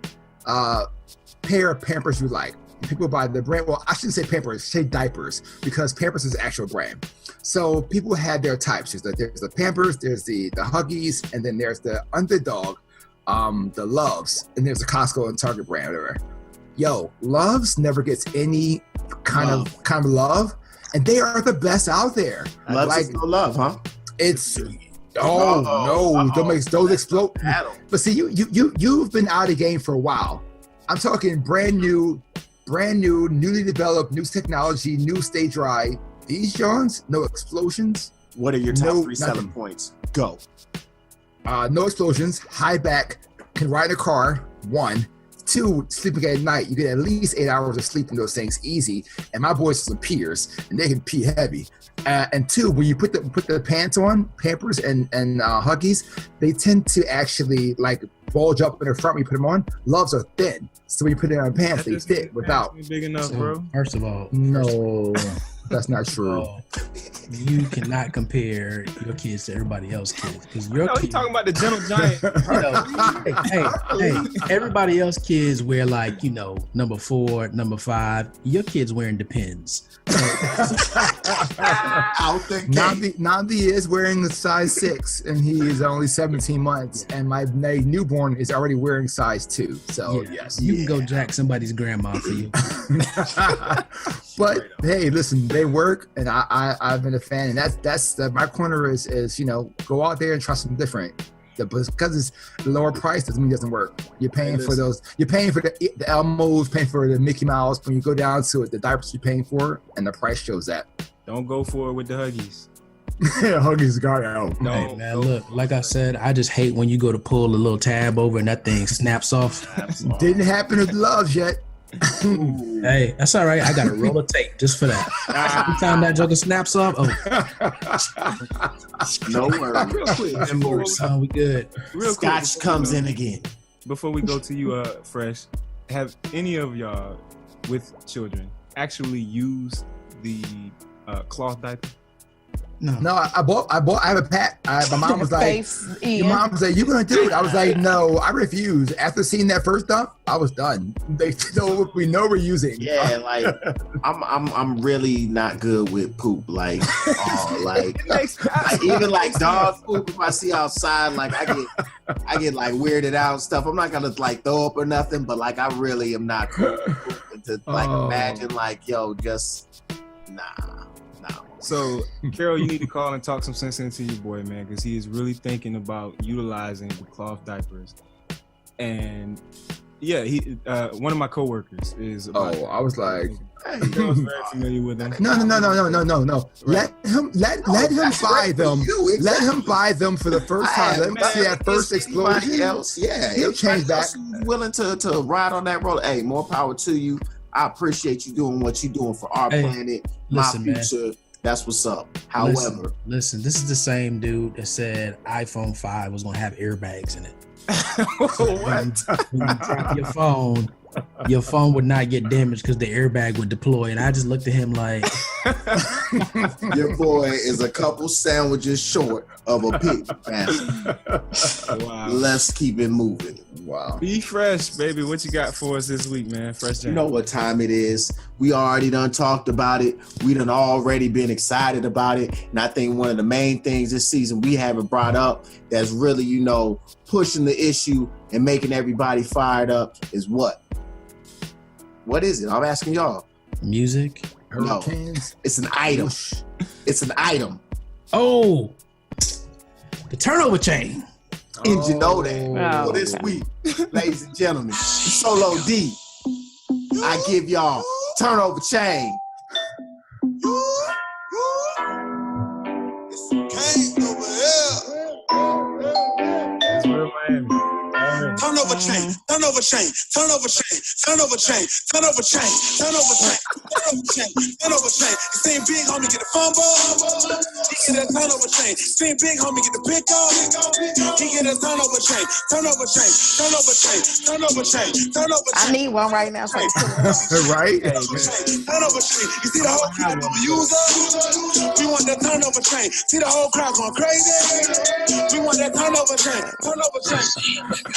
pair of Pampers you like. People buy the brand. Well, I shouldn't say Pampers, say diapers, because Pampers is the actual brand. So people had their types. There's the Pampers, there's the Huggies, and then there's the Underdog, the Loves, and there's the Costco and Target brand, whatever. Yo, Loves never gets any kind of love, and they are the best out there. Loves is no love, huh? It's don't make those explode. But see, you've been out of the game for a while. I'm talking brand new, newly developed, new technology, new stay dry. These Johns, no explosions. What are your top 3 selling points? Go. No explosions, high back, can ride a car, 1. 2, sleeping at night. You get at least 8 hours of sleep in those things easy. And my boys are some peers, and they can pee heavy. And 2, when you put the pants on, Pampers and Huggies, they tend to actually like bulge up in the front when you put them on. Loves are thin, so when you put it on pants, they fit without. Big enough, bro. First of all, that's not true. You cannot compare your kids to everybody else's kids because your kids. He's talking about the gentle giant. hey, everybody else's kids wear like number 4, number 5. Your kids wearing Depends. Nandi is wearing the size 6, and he is only 17 months, and my newborn is already wearing size 2. So yes, you can go jack somebody's grandma for you. But hey, listen, they work, and I've been a fan, and that's my corner is go out there and try something different. Because it's the lower price doesn't mean it doesn't work. You're paying for those. You're paying for the Elmos, paying for the Mickey Mouse. When you go down to it, the diapers you're paying for, and the price shows that. Don't go for it with the Huggies. Huggies got out. No, hey, man, look, like I said, I just hate when you go to pull a little tab over and that thing snaps off. Didn't happen with the Loves yet. Hey, that's all right. I got a roll of tape just for that. Every time that joker snaps up, No worries. Real quick, we good. real Scotch quick, comes in again. Before we go to you, Fresh, have any of y'all with children actually used the cloth diaper? No, I have a pack. My mom was like, Face, your Ian. mom was like, you gonna do it? I was like, no, I refuse. After seeing that first dump, I was done. We know we're using. Yeah, like I'm really not good with poop. Like, even like dog poop. If I see outside, like I get like weirded out and stuff. I'm not gonna like throw up or nothing, but like I really am not cool with poop. And to like imagine like, yo, just nah. So, Carol, you need to call and talk some sense into your boy, man, because he is really thinking about utilizing the cloth diapers. And yeah, he one of my coworkers is. I was like, Carol's very familiar with him. no. Right. Let him buy them. Let him buy them for the first time. Let him see that first explosion. Anybody else, yeah, He'll change that. Willing to ride on that road. Hey, more power to you. I appreciate you doing what you're doing for our planet, listen, my future. Man. That's what's up. However, listen, this is the same dude that said iPhone 5 was gonna have airbags in it. What? When you drop your phone would not get damaged because the airbag would deploy. And I just looked at him like, your boy is a couple sandwiches short of a pig bastard. Wow. Let's keep it moving. Wow. Be fresh, baby. What you got for us this week, man? Fresh Jam. You know what time it is. We already done talked about it. We done already been excited about it. And I think one of the main things this season we haven't brought up that's really, pushing the issue and making everybody fired up is what? What is it? I'm asking y'all. music. Hurricanes. No, it's an item. It's an item. Oh, the turnover chain. And you know that. Oh, For this okay. week, ladies and gentlemen, Solo D. I give y'all turnover chain. It's real Miami. Turnover chain, turnover chain, turnover chain, turnover chain, turnover chain, turnover chain, turnover chain, turnover chain. You seen big homie get a fumble, he get a turnover chain. Seen big homie get the pick off, he get a turnover chain, turnover chain, turnover chain, turnover chain, turnover I chain. need one right now. So Right? Turnover chain. You see the whole crowd of users. We want that turnover chain. See the whole crowd going crazy. We want that turnover chain. Turnover chain.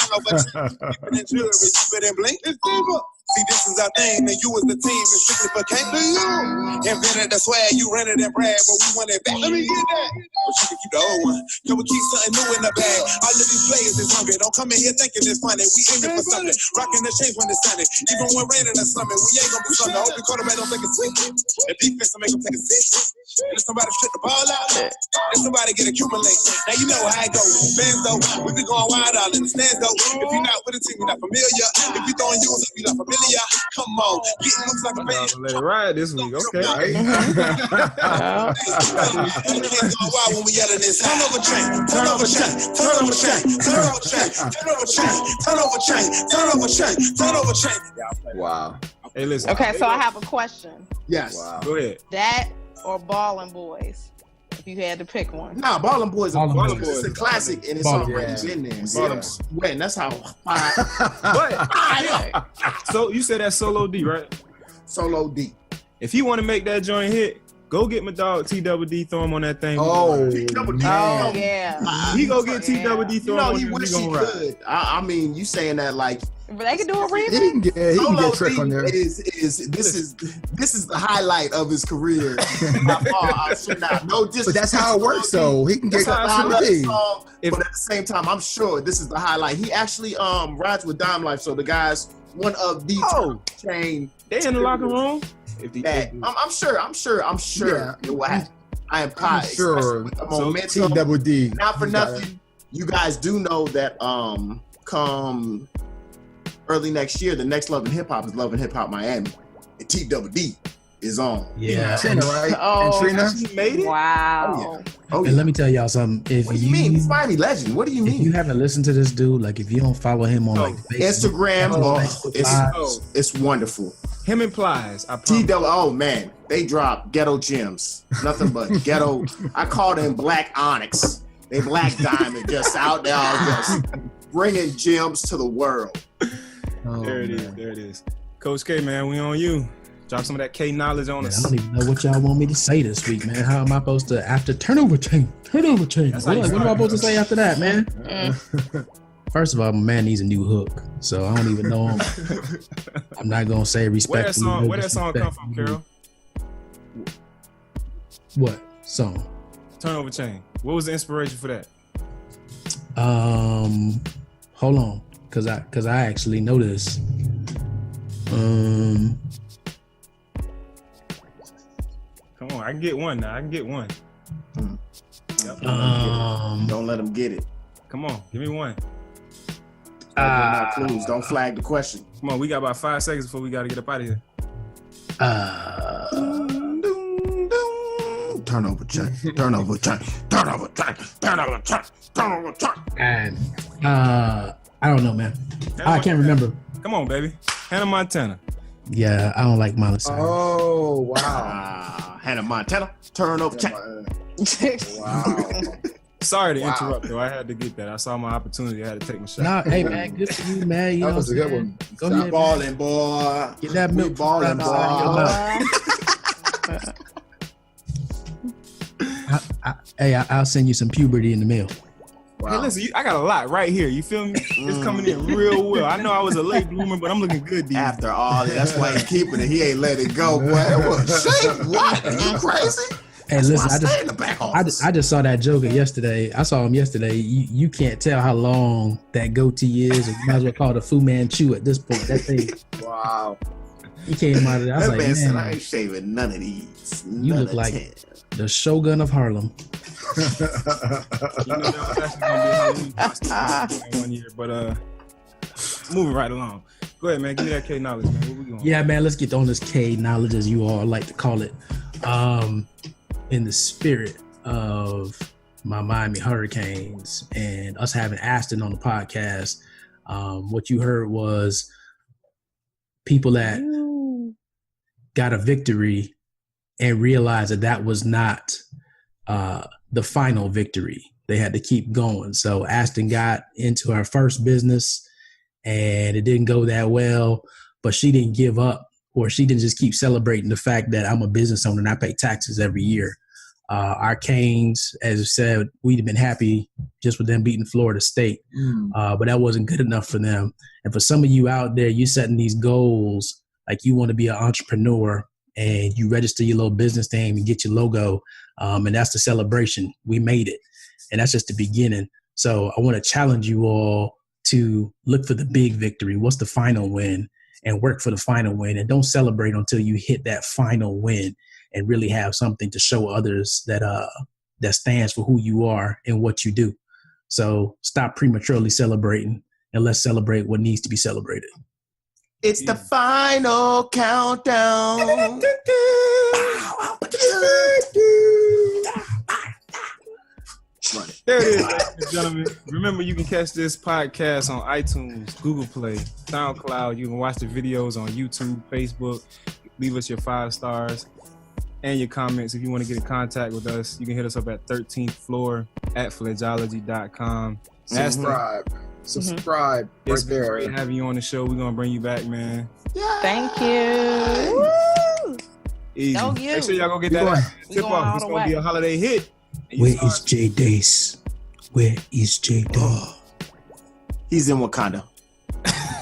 Turnover chain. Keep it in jewelry, keep it in bling. It's deeper. See, this is our thing, and you as the team is strictly for King. Do you? Invented the swag, you rented and brag, but we want it back. Let me get that. But you can keep the old one. Can we keep something new in the bag? All of these players is hungry. Don't come in here thinking it's funny. We aiming for something. Rocking the chains when it's sunny. Even when raining or something, we ain't gonna do something. I hope the quarterback don't take a swing. The defense will make them take a seat. And if somebody strip the ball out, then somebody get accumulate. Now you know how it goes. Fans though, we be going wild out in the stands though. If you're not with the team, you're not familiar. If you throwing yours up, you're not familiar. Come on, get looks like a baby. Let it ride this week. Okay. Right? Kids go wild when we yelling this. Turnover chain, turnover chain, turnover chain, turnover chain, turnover chain, turnover chain, turnover chain, turnover chain. Wow. Hey, listen. okay, so I have a question. Yes. Wow. Go ahead. That or Ballin' Boys? If you had to pick one. Nah, Ballin' Boys. Ballin' It's Boys. a classic, and it's Ballin' already Boys. been there. See, Ballin' I'm Boys. sweating. That's how. But so you said that's Solo D, right? Solo D. If you want to make that joint hit, go get my dog T-Double-D, throw him on that thing. Oh, Double D. Oh yeah, He go get T-Double-D, You throw know, him he on wish that, he we gonna ride. could. I mean, you saying that like but they can do a he remix. can get Solo trick D on there. is this is the highlight of his career. By far. I should not. No disrespect. But that's how it works, though. He can get That's how I Solo love the D. song, If- but at the same time, I'm sure this is the highlight. He actually rides with Dime Life, so the guy's one of the Oh. chain. They in the locker room. If the, That I'm sure. Yeah. It will happen. I am positive. sure. With the So momentum. T-double-D. Not for You got it. nothing. You guys do know that come early next year, the next Love and Hip Hop is Love and Hip Hop Miami. And T-double-D is on. Yeah. Trina, right? Oh, and Trina. She made it. Wow. Oh, And let me tell y'all something. If what do you mean? He's Miami legend. What do you If you mean? haven't listened to this dude, like if you don't follow him on like Facebook, Instagram, it's wonderful. Him and Plies. I T promise. double. Oh man, they drop ghetto gems. Nothing but ghetto. I call them black onyx. They black diamond, just out there, just bringing gems to the world. There it is. There it is. Coach K, man, we on you. Drop some of that K knowledge on man, us. I don't even know what y'all want me to say this week, man. How am I supposed to after turnover chain? What am I supposed to say after that, man? First of all, my man needs a new hook, so I don't even know him. I'm not gonna say respect. Where that song come from, Carol? What song? Turnover Chain. What was the inspiration for that? Hold on, cause I actually know this. Come on, I can get one now. I can get one. Yep. Don't let them get it. Come on, give me one. Clues. Don't flag the question. Come on, we got about 5 seconds before we got to get up out of here. Turnover check. Turnover check. Turnover check. Turnover check. Turnover check. And I don't know, man. I can't remember. Come on, baby. Hannah Montana. Yeah, I don't like Miley Cyrus. Oh, wow. Hannah Montana. Turnover check. Wow. Sorry to interrupt, though. I had to get that. I saw my opportunity. I had to take my shot. Nah, hey, man, good for you, man. You That know was a what I'm good saying? one. Go Stop ahead, balling, boy. get that We milk balling, from outside your mouth. I'll send you some puberty in the mail. Hey, listen, I got a lot right here. You feel me? It's coming in real well. I know I was a late bloomer, but I'm looking good these days. After all, that's why he's keeping it. He ain't let it go, boy. It was shit. What? Are you crazy? Hey, That's listen, why I stay in the back office. I just saw that Joker yesterday. I saw him yesterday. You can't tell how long that goatee is. Or you might as well call it a Fu Manchu at this point. That thing, Wow. he came out of there. I was That like, man said, I man, ain't shaving none of these. you look like the Shogun of Harlem. You know, that was actually gonna be a Halloween costume one year, but moving right along. Go ahead, man. Give me that K knowledge, man. Where we going? Yeah, man, let's get on this K knowledge, as you all like to call it. In the spirit of my Miami Hurricanes and us having Astin on the podcast, what you heard was people that got a victory and realized that that was not the final victory. They had to keep going. So Astin got into her first business and it didn't go that well, but she didn't give up, or she didn't just keep celebrating the fact that I'm a business owner and I pay taxes every year. Our Canes, as I said, we'd have been happy just with them beating Florida State, but that wasn't good enough for them. And for some of you out there, you're setting these goals, like you want to be an entrepreneur and you register your little business name and get your logo, and that's the celebration. We made it, and that's just the beginning. So I want to challenge you all to look for the big victory. What's the final win? And work for the final win, and don't celebrate until you hit that final win and really have something to show others that that stands for who you are and what you do. So stop prematurely celebrating and let's celebrate what needs to be celebrated. It's the final countdown. There it is, ladies and gentlemen. Remember, you can catch this podcast on iTunes, Google Play, SoundCloud. You can watch the videos on YouTube, Facebook. Leave us your 5 stars and your comments. If you want to get in contact with us, you can hit us up at 13th floor at fledgeology.com. Subscribe. It's Right been there. great having you on the show. We're going to bring you back, man. Thank you. Woo! Easy. Go you. Make sure y'all go get We that going. tip going all off. It's the going to be way. a holiday hit. And you Where start- is Jay Dace? Where is Jay Dace? He's in Wakanda.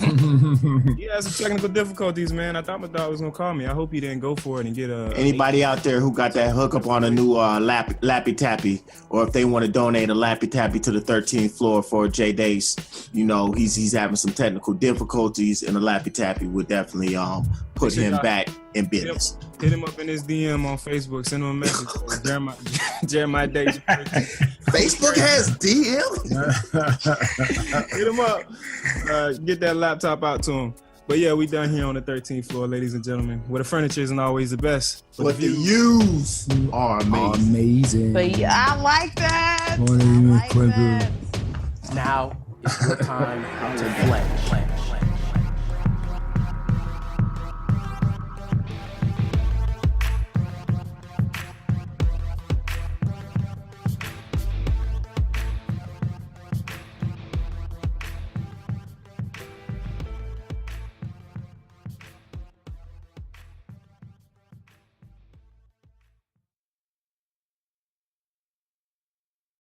He had some technical difficulties, man. I thought my dog was gonna call me. I hope he didn't go for it and get a. Anybody out there who got that hookup on a new Lappy Tappy, or if they want to donate a Lappy Tappy to the 13th floor for Jay Dace, you know, he's having some technical difficulties, and the Lappy Tappy would definitely put him back in business. Hit him up in his DM on Facebook. Send him a message. Jeremiah Davis. Facebook has DM. Hit him up. Get that laptop out to him. But yeah, we done here on the 13th floor, ladies and gentlemen, where the furniture isn't always the best. But the views are amazing. Amazing. But yeah, I like that. Morning, I like Quentin. that. Now is your time to flex.